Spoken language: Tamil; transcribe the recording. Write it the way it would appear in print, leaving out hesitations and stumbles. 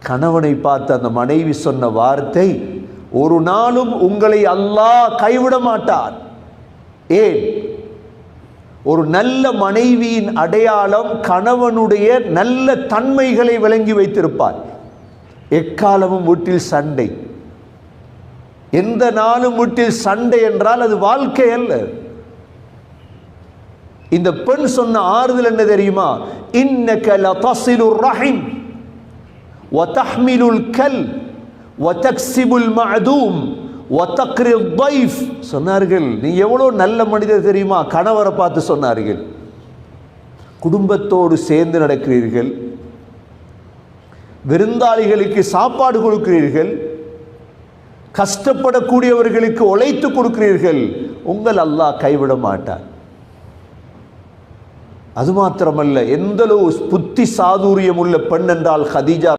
கணவனை பார்த்து அந்த மனைவி சொன்ன வார்த்தை, ஒரு நாளும் உங்களை அல்லாஹ் கைவிட மாட்டார். ஏன்? ஒரு நல்ல மனைவியின் அடையாளம் கணவனுடைய நல்ல தன்மைகளை விளங்கி வைத்திருப்பார். எக்காலமும் வீட்டில் சண்டை, எந்த நாளும் வீட்டில் சண்டை என்றால் அது வாழ்க்கை அல்ல. இந்த பெண் சொன்ன ஆறுதல் என்ன தெரியுமா? இன்னக லதஸிலுர் ரஹிம் வதஹ்மிலுல் கல் வதக்ஸிபுல் மஅதூம் வதக்ரித் தைஃப் சொன்னார்கள். நீ எவ்வளோ நல்ல மனிதர் தெரியுமா? கணவரை பார்த்து சொன்னார்கள். குடும்பத்தோடு சேர்ந்து நடக்கிறீர்கள், விருந்தாளிகளுக்கு சாப்பாடு கொடுக்கிறீர்கள், கஷ்டப்படக்கூடியவர்களுக்கு உழைத்து கொடுக்கிறீர்கள். உங்கள் அல்லாஹ் கைவிட மாட்டார். அது மாத்திரமல்ல, எந்தளவு புத்தி சாதுரியம் உள்ள பெண் என்றால் ஹதீஜா